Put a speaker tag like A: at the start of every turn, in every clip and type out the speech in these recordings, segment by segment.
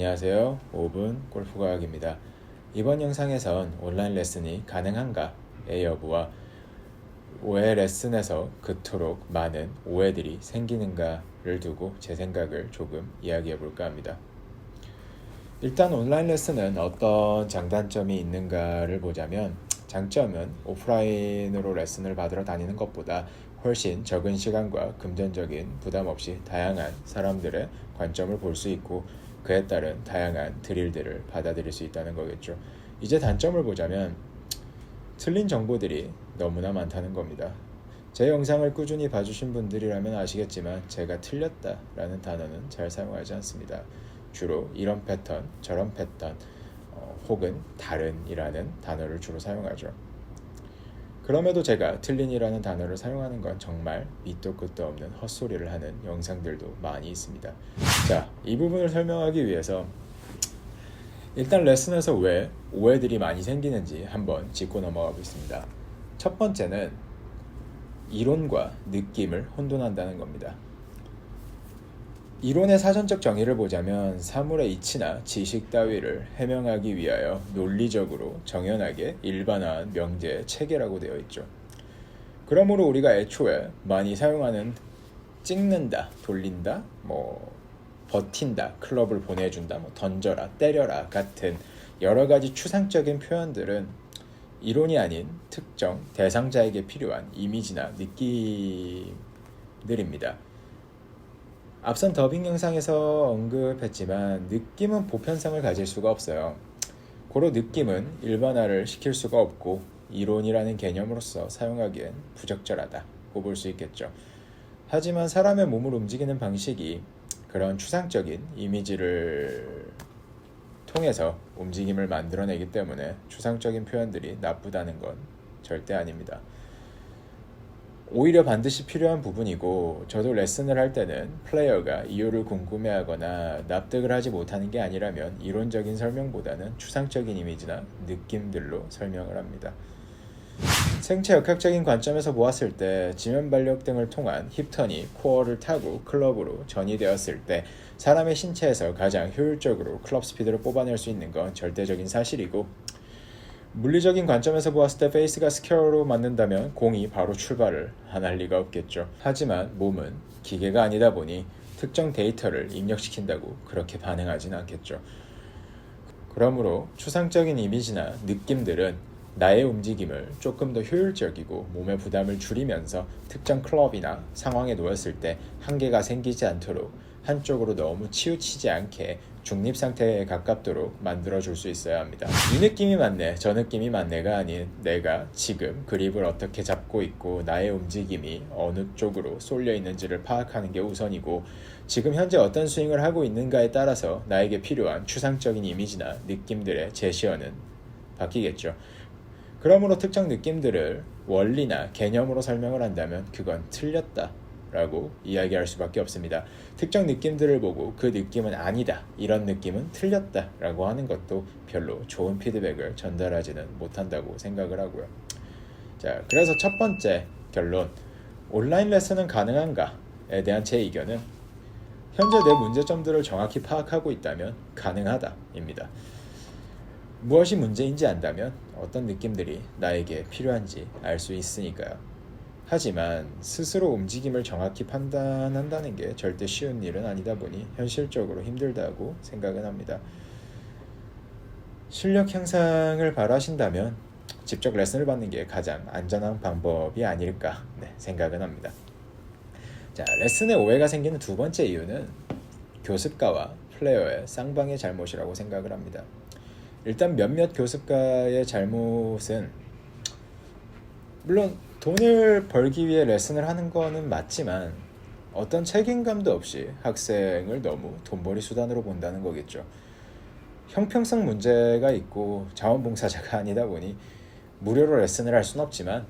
A: 안녕하세요. 5분 골프과학입니다. 이번 영상에선 온라인 레슨이 가능한가의 여부와 왜 레슨에서 그토록 많은 오해들이 생기는가를 두고 제 생각을 조금 이야기해 볼까 합니다. 일단 온라인 레슨은 어떤 장단점이 있는가를 보자면, 장점은 오프라인으로 레슨을 받으러 다니는 것보다 훨씬 적은 시간과 금전적인 부담 없이 다양한 사람들의 관점을 볼 수 있고, 그에 따른 다양한 드릴들을 받아들일 수 있다는 거겠죠. 이제 단점을 보자면 틀린 정보들이 너무나 많다는 겁니다. 제 영상을 꾸준히 봐주신 분들이라면 아시겠지만 제가 틀렸다라는 단어는 잘 사용하지 않습니다. 주로 이런 패턴, 저런 패턴, 혹은 다른이라는 단어를 주로 사용하죠. 그럼에도 제가 틀린이라는 단어를 사용하는 건 정말 밑도 끝도 없는 헛소리를 하는 영상들도 많이 있습니다. 자, 이 부분을 설명하기 위해서 일단 레슨에서 왜 오해들이 많이 생기는지 한번 짚고 넘어가 보겠습니다. 첫 번째는 이론과 느낌을 혼돈한다는 겁니다. 이론의 사전적 정의를 보자면 사물의 이치나 지식 따위를 해명하기 위하여 논리적으로 정연하게 일반화한 명제, 체계라고 되어 있죠. 그러므로 우리가 애초에 많이 사용하는 찍는다, 돌린다, 버틴다, 클럽을 보내준다, 던져라, 때려라 같은 여러 가지 추상적인 표현들은 이론이 아닌 특정 대상자에게 필요한 이미지나 느낌들입니다. 앞선 더빙 영상에서 언급했지만 느낌은 보편성을 가질 수가 없어요. 고로 느낌은 일반화를 시킬 수가 없고 이론이라는 개념으로서 사용하기엔 부적절하다고 볼 수 있겠죠. 하지만 사람의 몸을 움직이는 방식이 그런 추상적인 이미지를 통해서 움직임을 만들어내기 때문에 추상적인 표현들이 나쁘다는 건 절대 아닙니다. 오히려 반드시 필요한 부분이고, 저도 레슨을 할 때는 플레이어가 이유를 궁금해하거나 납득을 하지 못하는 게 아니라면 이론적인 설명보다는 추상적인 이미지나 느낌들로 설명을 합니다. 생체 역학적인 관점에서 보았을 때 지면 발력 등을 통한 힙턴이 코어를 타고 클럽으로 전이되었을 때 사람의 신체에서 가장 효율적으로 클럽 스피드를 뽑아낼 수 있는 건 절대적인 사실이고, 물리적인 관점에서 보았을 때 페이스가 스퀘어로 맞는다면 공이 바로 출발을 안 할 리가 없겠죠. 하지만 몸은 기계가 아니다 보니 특정 데이터를 입력시킨다고 그렇게 반응하진 않겠죠. 그러므로 추상적인 이미지나 느낌들은 나의 움직임을 조금 더 효율적이고 몸의 부담을 줄이면서 특정 클럽이나 상황에 놓였을 때 한계가 생기지 않도록 한쪽으로 너무 치우치지 않게 중립 상태에 가깝도록 만들어줄 수 있어야 합니다. 이 느낌이 맞네, 저 느낌이 맞네가 아닌 내가 지금 그립을 어떻게 잡고 있고 나의 움직임이 어느 쪽으로 쏠려 있는지를 파악하는 게 우선이고, 지금 현재 어떤 스윙을 하고 있는가에 따라서 나에게 필요한 추상적인 이미지나 느낌들의 제시어는 바뀌겠죠. 그러므로 특정 느낌들을 원리나 개념으로 설명을 한다면 그건 틀렸다 라고 이야기할 수밖에 없습니다. 특정 느낌들을 보고 그 느낌은 아니다, 이런 느낌은 틀렸다 라고 하는 것도 별로 좋은 피드백을 전달하지는 못한다고 생각을 하고요. 자, 그래서 첫 번째 결론, 온라인 레슨은 가능한가에 대한 제 의견은 현재 내 문제점들을 정확히 파악하고 있다면 가능하다입니다. 무엇이 문제인지 안다면 어떤 느낌들이 나에게 필요한지 알 수 있으니까요. 하지만 스스로 움직임을 정확히 판단한다는 게 절대 쉬운 일은 아니다 보니 현실적으로 힘들다고 생각은 합니다. 실력 향상을 바라신다면 직접 레슨을 받는 게 가장 안전한 방법이 아닐까 생각은 합니다. 자, 레슨에 오해가 생기는 두 번째 이유는 교습가와 플레이어의 쌍방의 잘못이라고 생각을 합니다. 일단 몇몇 교습가의 잘못은, 물론 돈을 벌기 위해 레슨을 하는 거는 맞지만 어떤 책임감도 없이 학생을 너무 돈벌이 수단으로 본다는 거겠죠. 형평성 문제가 있고 자원봉사자가 아니다 보니 무료로 레슨을 할 수는 없지만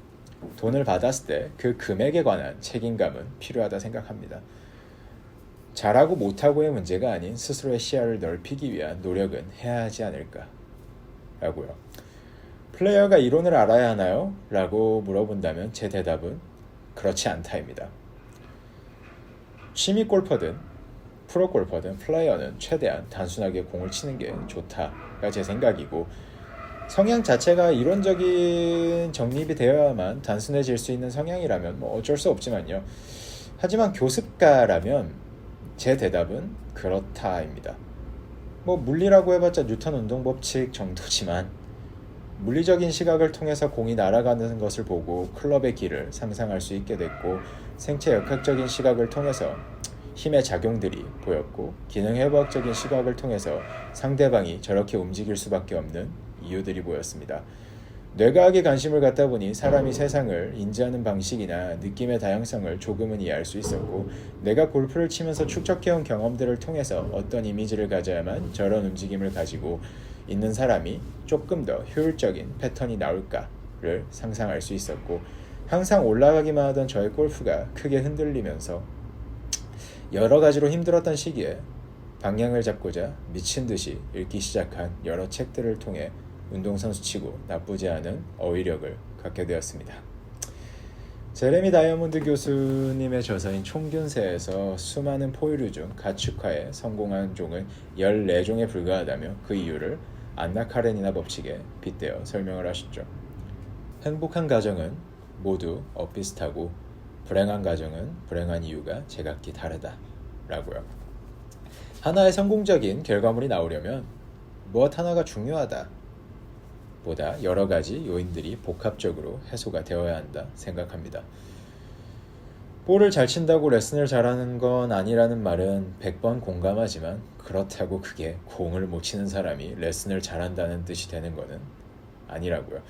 A: 돈을 받았을 때 그 금액에 관한 책임감은 필요하다 생각합니다. 잘하고 못하고의 문제가 아닌 스스로의 시야를 넓히기 위한 노력은 해야 하지 않을까 라고요. 플레이어가 이론을 알아야 하나요? 라고 물어본다면 제 대답은 그렇지 않다입니다. 취미 골퍼든 프로골퍼든 플레이어는 최대한 단순하게 공을 치는 게 좋다가 제 생각이고, 성향 자체가 이론적인 정립이 되어야만 단순해질 수 있는 성향이라면 뭐 어쩔 수 없지만요. 하지만 교습가라면 제 대답은 그렇다입니다. 뭐 물리라고 해봤자 뉴턴 운동법칙 정도지만, 물리적인 시각을 통해서 공이 날아가는 것을 보고 클럽의 길을 상상할 수 있게 됐고, 생체 역학적인 시각을 통해서 힘의 작용들이 보였고, 기능해부학적인 시각을 통해서 상대방이 저렇게 움직일 수밖에 없는 이유들이 보였습니다. 뇌과학에 관심을 갖다 보니 사람이 세상을 인지하는 방식이나 느낌의 다양성을 조금은 이해할 수 있었고, 내가 골프를 치면서 축적해온 경험들을 통해서 어떤 이미지를 가져야만 저런 움직임을 가지고 있는 사람이 조금 더 효율적인 패턴이 나올까를 상상할 수 있었고, 항상 올라가기만 하던 저의 골프가 크게 흔들리면서 여러 가지로 힘들었던 시기에 방향을 잡고자 미친 듯이 읽기 시작한 여러 책들을 통해 운동선수치고 나쁘지 않은 어휘력을 갖게 되었습니다. 제레미 다이아몬드 교수님의 저서인 총균세에서 수많은 포유류 중 가축화에 성공한 종은 14종에 불과하다며 그 이유를 안나 카레니나 법칙에 빗대어 설명을 하셨죠. 행복한 가정은 모두 엇비슷하고 불행한 가정은 불행한 이유가 제각기 다르다 라고요. 하나의 성공적인 결과물이 나오려면 무엇 하나가 중요하다 보다 여러 가지 요인들이 복합적으로 해소가 되어야 한다 생각합니다. 볼을 잘 친다고 레슨을 잘하는 건 아니라는 말은 100번 공감하지만, 그렇다고 그게 공을 못 치는 사람이 레슨을 잘한다는 뜻이 되는 거는 아니라고요.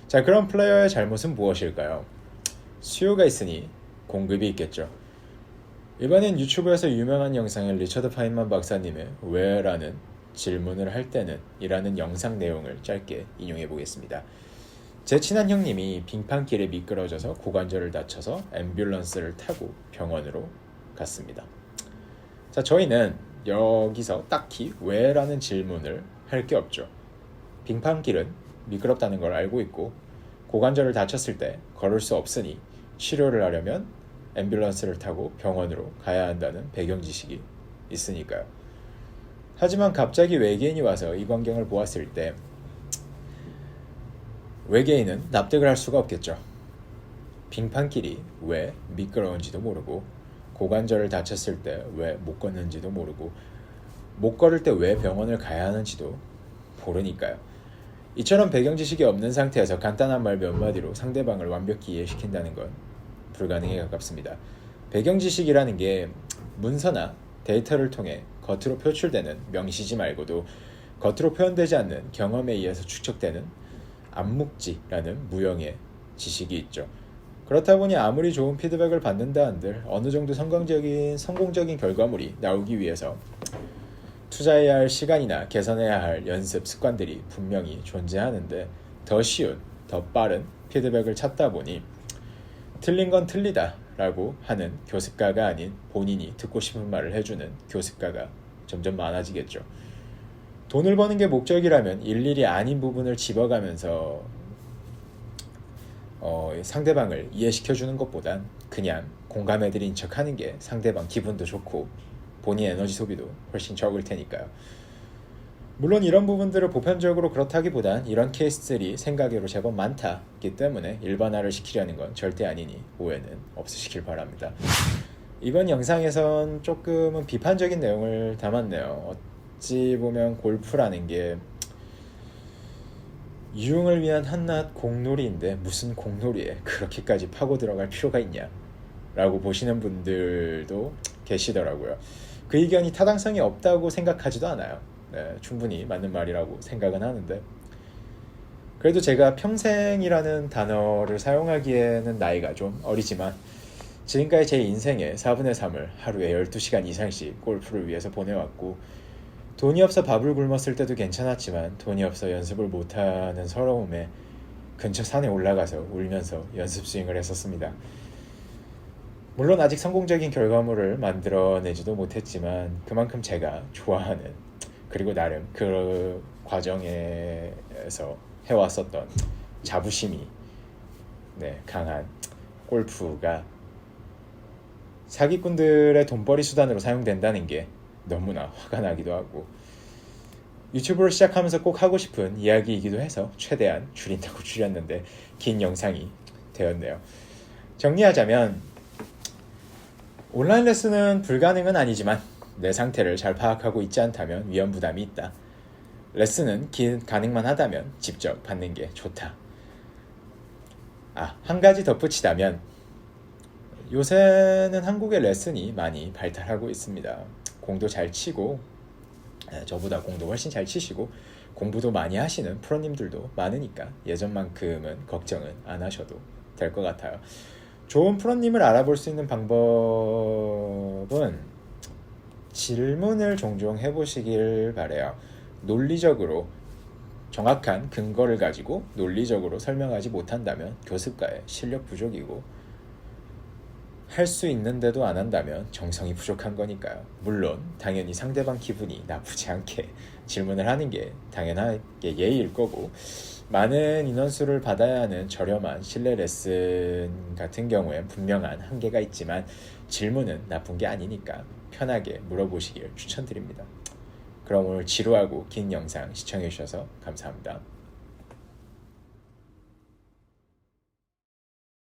A: 자, 그럼 플레이어의 잘못은 무엇일까요? 수요가 있으니 공급이 있겠죠. 이번엔 유튜브에서 유명한 영상을 리처드 파인만 박사님의 왜? 라는 질문을 할 때는 이라는 영상 내용을 짧게 인용해 보겠습니다. 제 친한 형님이 빙판길에 미끄러져서 고관절을 다쳐서 앰뷸런스를 타고 병원으로 갔습니다. 자, 저희는 여기서 딱히 왜? 라는 질문을 할 게 없죠. 빙판길은 미끄럽다는 걸 알고 있고, 고관절을 다쳤을 때 걸을 수 없으니 치료를 하려면 앰뷸런스를 타고 병원으로 가야 한다는 배경 지식이 있으니까요. 하지만 갑자기 외계인이 와서 이 광경을 보았을 때 외계인은 납득을 할 수가 없겠죠. 빙판길이 왜 미끄러운지도 모르고, 고관절을 다쳤을 때 왜 못 걷는지도 모르고, 못 걸을 때 왜 병원을 가야 하는지도 모르니까요. 이처럼 배경 지식이 없는 상태에서 간단한 말 몇 마디로 상대방을 완벽히 이해시킨다는 건 불가능에 가깝습니다. 배경 지식이라는 게 문서나 데이터를 통해 겉으로 표출되는 명시지 말고도 겉으로 표현되지 않는 경험에 의해서 축적되는 암묵지라는 무형의 지식이 있죠. 그렇다 보니 아무리 좋은 피드백을 받는다 한들 어느 정도 성공적인 결과물이 나오기 위해서 투자해야 할 시간이나 개선해야 할 연습 습관들이 분명히 존재하는데, 더 쉬운, 더 빠른 피드백을 찾다 보니 틀린 건 틀리다 라고 하는 교습가가 아닌 본인이 듣고 싶은 말을 해주는 교습가가 점점 많아지겠죠. 돈을 버는 게 목적이라면 일일이 아닌 부분을 집어가면서 상대방을 이해시켜주는 것보단 그냥 공감해드린 척 하는 게 상대방 기분도 좋고 본인 에너지 소비도 훨씬 적을 테니까요. 물론 이런 부분들을 보편적으로 그렇다기보단 이런 케이스들이 생각외로 제법 많다기 때문에 일반화를 시키려는 건 절대 아니니 오해는 없으시길 바랍니다. 이번 영상에선 조금은 비판적인 내용을 담았네요. 어찌 보면 골프라는 게 유흥을 위한 한낱 공놀이인데 무슨 공놀이에 그렇게까지 파고 들어갈 필요가 있냐 라고 보시는 분들도 계시더라고요. 그 의견이 타당성이 없다고 생각하지도 않아요. 네, 충분히 맞는 말이라고 생각은 하는데, 그래도 제가 평생이라는 단어를 사용하기에는 나이가 좀 어리지만 지금까지 제 인생의 4분의 3을 하루에 12시간 이상씩 골프를 위해서 보내왔고, 돈이 없어 밥을 굶었을 때도 괜찮았지만 돈이 없어 연습을 못하는 서러움에 근처 산에 올라가서 울면서 연습 스윙을 했었습니다. 물론 아직 성공적인 결과물을 만들어내지도 못했지만 그만큼 제가 좋아하는, 그리고 나름 그 과정에서 해왔었던 자부심이 강한 골프가 사기꾼들의 돈벌이 수단으로 사용된다는 게 너무나 화가 나기도 하고 유튜브를 시작하면서 꼭 하고 싶은 이야기이기도 해서 최대한 줄인다고 줄였는데 긴 영상이 되었네요. 정리하자면 온라인 레슨은 불가능은 아니지만 내 상태를 잘 파악하고 있지 않다면 위험 부담이 있다. 레슨은 가능만 하다면 직접 받는 게 좋다. 한 가지 덧붙이자면 요새는 한국의 레슨이 많이 발달하고 있습니다. 공도 잘 치고 저보다 공도 훨씬 잘 치시고 공부도 많이 하시는 프로님들도 많으니까 예전만큼은 걱정은 안 하셔도 될 것 같아요. 좋은 프로님을 알아볼 수 있는 방법은 질문을 종종 해보시길 바래요. 논리적으로 정확한 근거를 가지고 논리적으로 설명하지 못한다면 교습가의 실력 부족이고 할 수 있는데도 안 한다면 정성이 부족한 거니까요. 물론 당연히 상대방 기분이 나쁘지 않게 질문을 하는 게 당연하게 예의일 거고 많은 인원수를 받아야 하는 저렴한 실내 레슨 같은 경우엔 분명한 한계가 있지만 질문은 나쁜 게 아니니까 편하게 물어보시길 추천드립니다. 그럼 오늘 지루하고 긴 영상 시청해 주셔서 감사합니다.